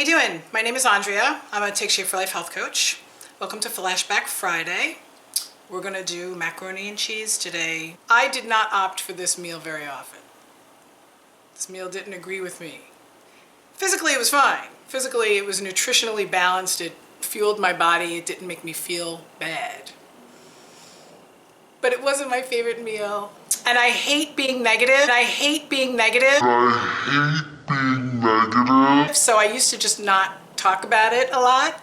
you doing? My name is Andrea. I'm a Take Shape for Life health coach. Welcome to Flashback Friday. We're gonna do macaroni and cheese today. I did not opt for this meal very often. This meal didn't agree with me. Physically, it was fine. Physically, it was nutritionally balanced. It fueled my body. It didn't make me feel bad. But it wasn't my favorite meal. And I hate being negative. So I used to just not talk about it a lot.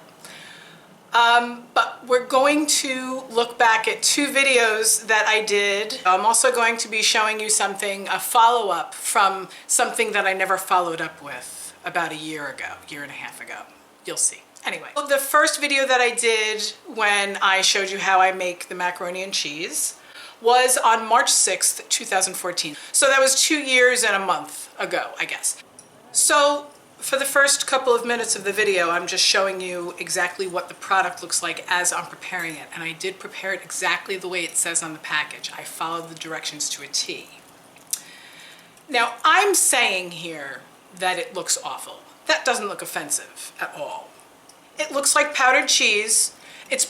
But we're going to look back at two videos that I did. I'm also going to be showing you something, a follow-up from something that I never followed up with about a year and a half ago. You'll see. Anyway, the first video that I did when I showed you how I make the macaroni and cheese was on March 6th, 2014. So that was 2 years and a month ago, I guess. So for the first couple of minutes of the video, I'm just showing you exactly what the product looks like as I'm preparing it. And I did prepare it exactly the way it says on the package. I followed the directions to a T. Now, I'm saying here that it looks awful. That doesn't look offensive at all. It looks like powdered cheese. It's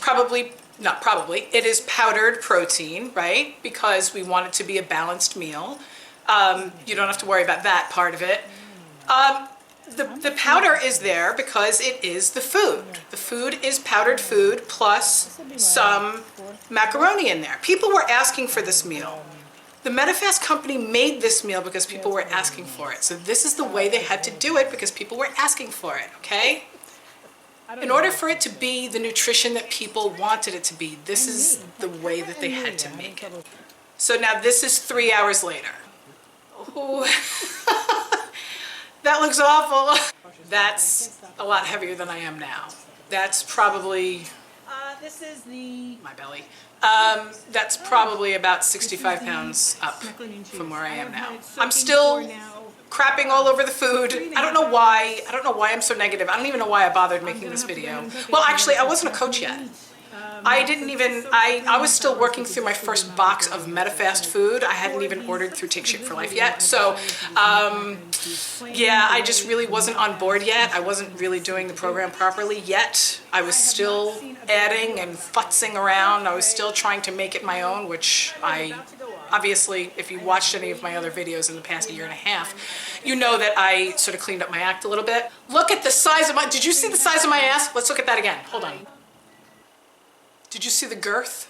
it is powdered protein, right? Because we want it to be a balanced meal. You don't have to worry about that part of it. The powder is there because it is the food. The food is powdered food plus some macaroni in there. People were asking for this meal. The Medifast company made this meal because people were asking for it. So this is the way they had to do it because people were asking for it, okay? In order for it to be the nutrition that people wanted it to be, this is the way that they had to make it. So now this is 3 hours later. Ooh. That looks awful. That's a lot heavier than I am now. That's probably, this is my belly. That's probably about 65 pounds up from where I am now. I'm still crapping all over the food. I don't know why I'm so negative. I don't even know why I bothered making this video. Well, actually, I wasn't a coach yet. I was still working through my first box of Medifast food. I hadn't even ordered through Take Shape for Life yet. So, yeah, I just really wasn't on board yet. I wasn't really doing the program properly yet. I was still adding and futzing around. I was still trying to make it my own, which obviously, if you watched any of my other videos in the past year and a half, you know that I sort of cleaned up my act a little bit. Look at the size of did you see the size of my ass? Let's look at that again. Hold on. Did you see the girth?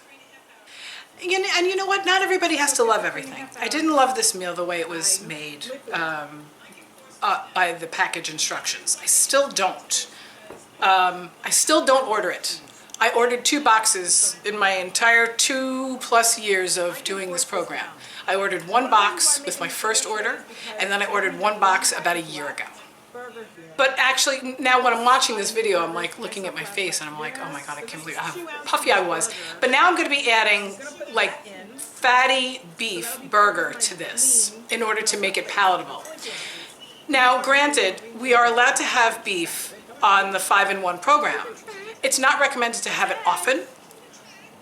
And you know what? Not everybody has to love everything. I didn't love this meal the way it was made by the package instructions. I still don't. I still don't order it. I ordered 2 boxes in my entire 2+ years of doing this program. I ordered 1 box with my first order, and then I ordered 1 box about a year ago. But actually, now when I'm watching this video, I'm like looking at my face and I'm like, oh my God, I can't believe how puffy I was. But now I'm going to be adding like fatty beef burger to this in order to make it palatable. Now, granted, we are allowed to have beef on the 5-in-1 program. It's not recommended to have it often,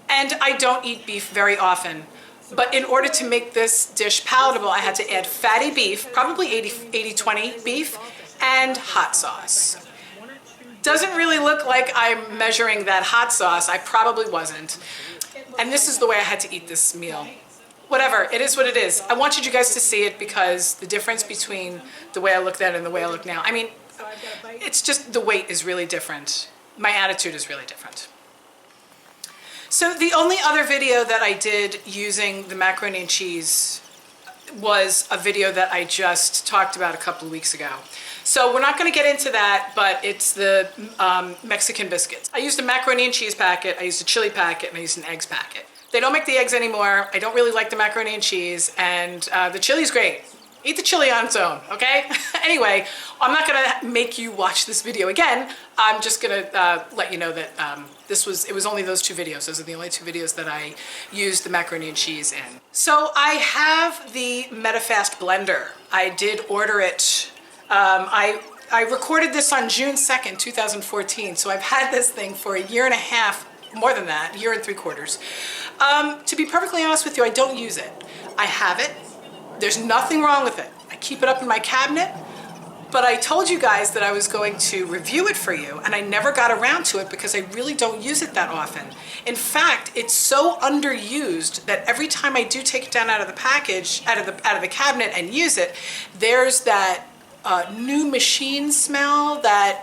and I don't eat beef very often. But in order to make this dish palatable, I had to add fatty beef, probably 80-20 beef, and hot sauce. Doesn't really look like I'm measuring that hot sauce. I probably wasn't. And this is the way I had to eat this meal. Whatever, it is what it is. I wanted you guys to see it because the difference between the way I looked then and the way I look now, I mean, it's just the weight is really different. My attitude is really different. So the only other video that I did using the macaroni and cheese was a video that I just talked about a couple of weeks ago. So we're not going to get into that, but it's the Mexican biscuits. I used a macaroni and cheese packet, I used a chili packet, and I used an eggs packet. They don't make the eggs anymore. I don't really like the macaroni and cheese, and the chili's great. Eat the chili on its own, okay? Anyway, I'm not gonna make you watch this video again. I'm just gonna let you know that it was only those 2 videos. Those are the only 2 videos that I used the macaroni and cheese in. So I have the Medifast blender. I did order it. I recorded this on June 2nd, 2014. So I've had this thing for a year and a half, more than that, 1 3/4 years. To be perfectly honest with you, I don't use it. I have it. There's nothing wrong with it. I keep it up in my cabinet. But I told you guys that I was going to review it for you, and I never got around to it because I really don't use it that often. In fact, it's so underused that every time I do take it down out of the package, out of the cabinet and use it, there's that new machine smell that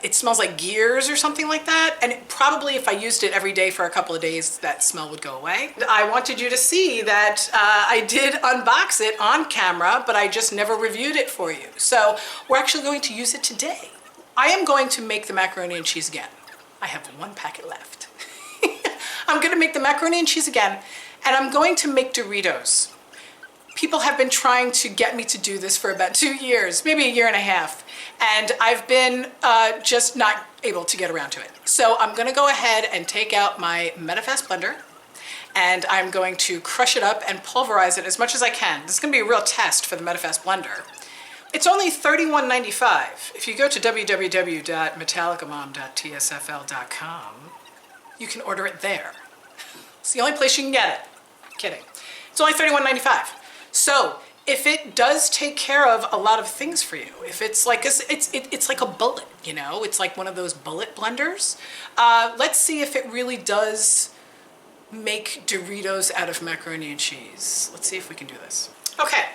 it smells like gears or something like that. And probably if I used it every day for a couple of days, that smell would go away. I wanted you to see that I did unbox it on camera, but I just never reviewed it for you. So we're actually going to use it today. I am going to make the macaroni and cheese again. I have one packet left. I'm gonna make the macaroni and cheese again, and I'm going to make Doritos. People have been trying to get me to do this for about 2 years, maybe a year and a half, and I've been just not able to get around to it. So I'm gonna go ahead and take out my Medifast blender, and I'm going to crush it up and pulverize it as much as I can. This is gonna be a real test for the Medifast blender. It's only $31.95. If you go to www.MetallicaMom.tsfl.com, you can order it there. It's the only place you can get it. Kidding. It's only $31.95. So if it does take care of a lot of things for you, if it's like it's like a bullet, you know, it's like one of those bullet blenders. Let's see if it really does make Doritos out of macaroni and cheese. Let's see if we can do this. Okay,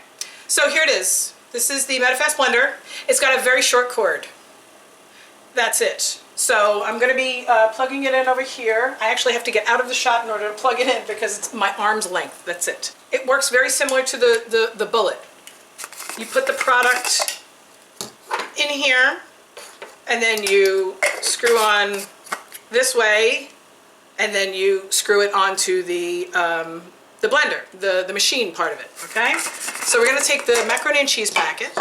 so here it is. This is the Medifast blender. It's got a very short cord. That's it. So I'm going to be plugging it in over here. I actually have to get out of the shot in order to plug it in because it's my arm's length. That's it. It works very similar to the bullet. You put the product in here and then you screw on this way and then you screw it onto the blender, the machine part of it, okay? So we're going to take the macaroni and cheese packet.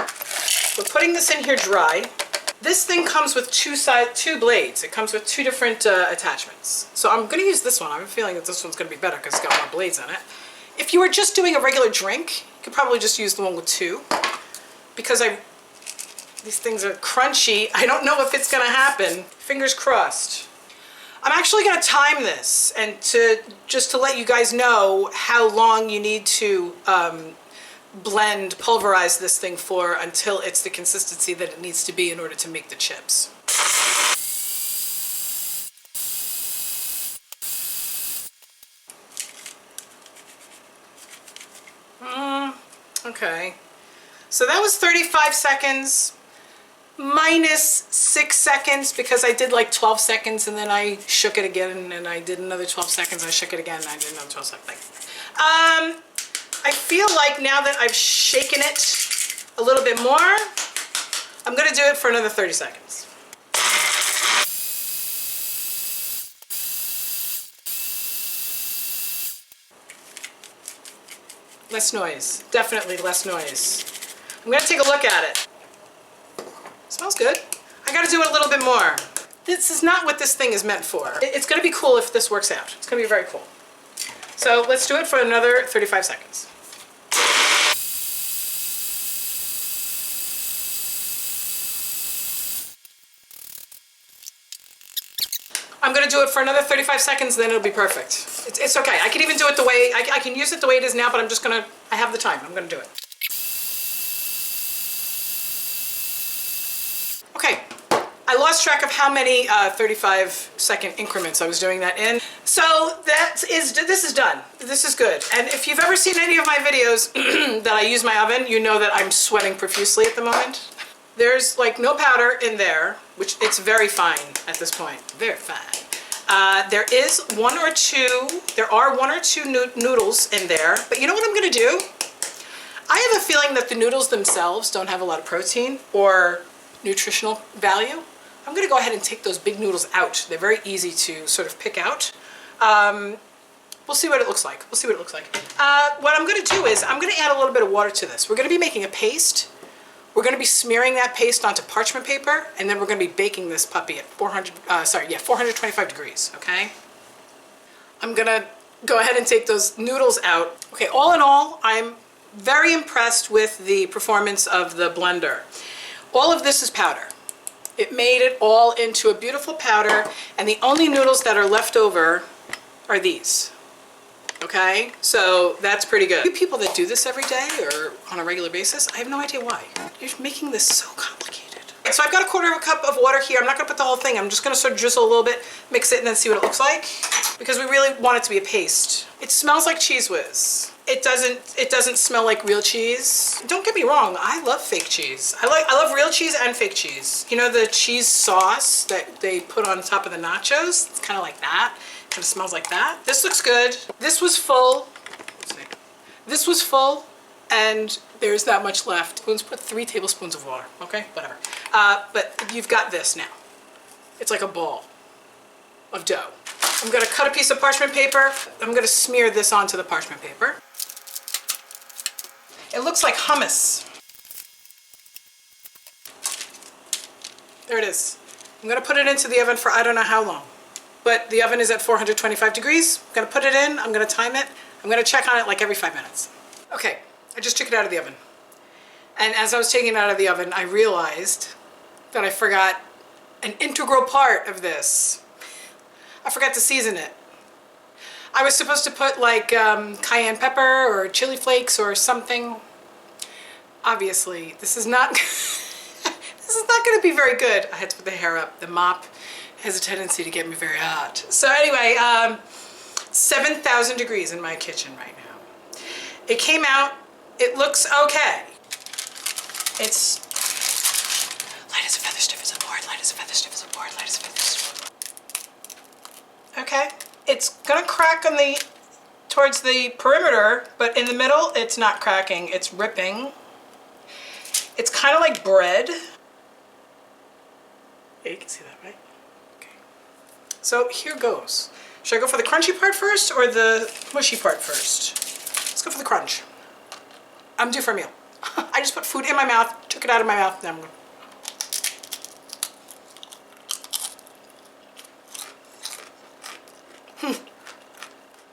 We're putting this in here dry. This thing comes with two blades. It comes with two different attachments. So I'm going to use this one. I have a feeling that this one's going to be better because it's got more blades on it. If you were just doing a regular drink, you could probably just use the one with two. Because these things are crunchy, I don't know if it's going to happen. Fingers crossed. I'm actually going to time this and just to let you guys know how long you need to pulverize this thing for until it's the consistency that it needs to be in order to make the chips. Okay, so that was 35 seconds minus 6 seconds because I did like 12 seconds and then I shook it again and I did another 12 seconds, I shook it again and I did another 12 seconds. I feel like now that I've shaken it a little bit more, I'm going to do it for another 30 seconds. Less noise, definitely less noise. I'm going to take a look at it. Smells good. I got to do it a little bit more. This is not what this thing is meant for. It's going to be cool if this works out. It's going to be very cool. So let's do it for another 35 seconds. I'm going to do it for another 35 seconds, then it'll be perfect. It's okay. I can even do it the way, I can use it the way it is now, but I'm just going to, I have the time. I'm going to do it. Okay. I lost track of how many 35-second increments I was doing that in. So this is done. This is good. And if you've ever seen any of my videos that I use my oven, you know that I'm sweating profusely at the moment. There's like no powder in there, which it's very fine at this point. Very fine. There are one or two noodles in there, but you know what I'm gonna do? I have a feeling that the noodles themselves don't have a lot of protein or nutritional value. I'm gonna go ahead and take those big noodles out. They're very easy to sort of pick out. We'll see what it looks like. We'll see what it looks like. What I'm gonna do is I'm gonna add a little bit of water to this. We're gonna be making a paste. We're gonna be smearing that paste onto parchment paper, and then we're gonna be baking this puppy at 425 degrees, okay? I'm gonna go ahead and take those noodles out. Okay, all in all, I'm very impressed with the performance of the blender. All of this is powder. It made it all into a beautiful powder, and the only noodles that are left over are these. Okay, so that's pretty good. You people that do this every day or on a regular basis, I have no idea why. You're making this so complicated. So I've got a 1/4 cup of water here. I'm not gonna put the whole thing. I'm just gonna sort of drizzle a little bit, mix it, and then see what it looks like. Because we really want it to be a paste. It smells like Cheese Whiz. It doesn't smell like real cheese. Don't get me wrong, I love fake cheese. I love real cheese and fake cheese. You know the cheese sauce that they put on top of the nachos? It's kind of like that. Kind of smells like that. This looks good. This was full. Let's see. This was full, and there's that much left. Let's put 3 tablespoons of water. Okay, whatever. But you've got this now. It's like a ball of dough. I'm gonna cut a piece of parchment paper. I'm gonna smear this onto the parchment paper. It looks like hummus. There it is. I'm gonna put it into the oven for I don't know how long. But the oven is at 425 degrees. I'm gonna put it in, I'm gonna time it. I'm gonna check on it like every 5 minutes. Okay, I just took it out of the oven. And as I was taking it out of the oven, I realized that I forgot an integral part of this. I forgot to season it. I was supposed to put like cayenne pepper or chili flakes or something. Obviously, this is not, this is not gonna be very good. I had to put the hair up. The mop has a tendency to get me very hot. So anyway, 7,000 degrees in my kitchen right now. It came out, it looks okay. It's light as a feather, stiff as a board, light as a feather, stiff as a board, light as a feather, stiff as a board. Okay, it's gonna crack on the, towards the perimeter, but in the middle, it's not cracking, it's ripping. It's kind of like bread. Yeah, you can see that, right? Okay. So here goes. Should I go for the crunchy part first or the mushy part first? Let's go for the crunch. I'm due for a meal. I just put food in my mouth, took it out of my mouth, and I'm going.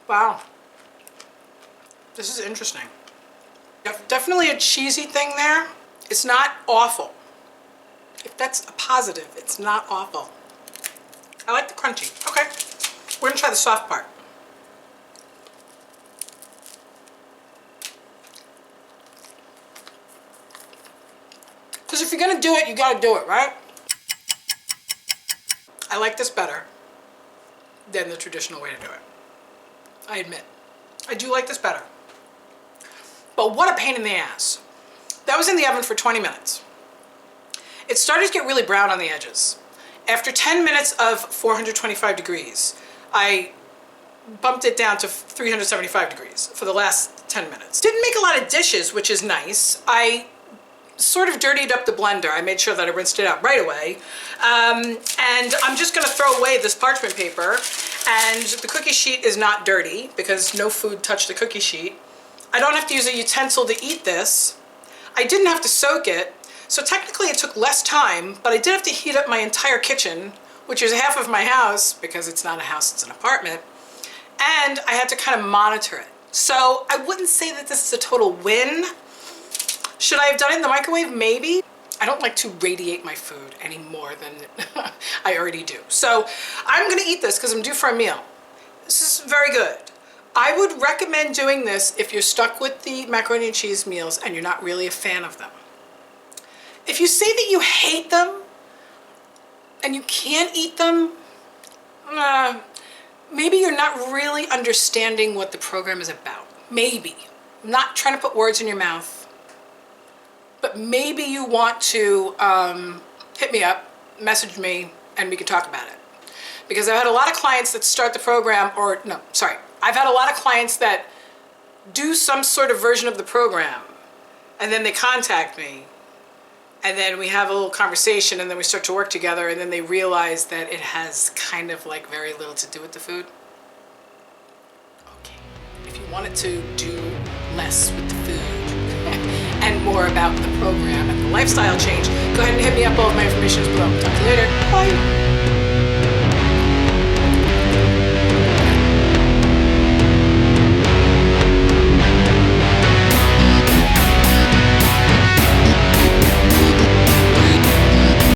Wow. This is interesting. Definitely a cheesy thing there. It's not awful. If that's a positive, it's not awful. I like the crunchy. Okay, we're gonna try the soft part. Because if you're gonna do it, you gotta do it, right? I like this better than the traditional way to do it. I admit. I do like this better. But what a pain in the ass. That was in the oven for 20 minutes. It started to get really brown on the edges. After 10 minutes of 425 degrees, I bumped it down to 375 degrees for the last 10 minutes. Didn't make a lot of dishes, which is nice. I sort of dirtied up the blender. I made sure that I rinsed it out right away. And I'm just gonna throw away this parchment paper, and the cookie sheet is not dirty because no food touched the cookie sheet. I don't have to use a utensil to eat this. I didn't have to soak it, so technically it took less time, but I did have to heat up my entire kitchen, which is half of my house, because it's not a house, it's an apartment, and I had to kind of monitor it. So I wouldn't say that this is a total win. Should I have done it in the microwave? Maybe. I don't like to radiate my food any more than I already do. So I'm gonna eat this because I'm due for a meal. This is very good. I would recommend doing this if you're stuck with the macaroni and cheese meals and you're not really a fan of them. If you say that you hate them and you can't eat them, maybe you're not really understanding what the program is about. Maybe. I'm not trying to put words in your mouth, but maybe you want to hit me up, message me, and we can talk about it. Because I've had a lot of clients that start the program, or no, sorry. I've had a lot of clients that do some sort of version of the program, and then they contact me, and then we have a little conversation, and then we start to work together, and then they realize that it has kind of like very little to do with the food. Okay, if you wanted to do less with the food and more about the program and the lifestyle change, go ahead and hit me up. All of my information is below. Talk to you later. Bye.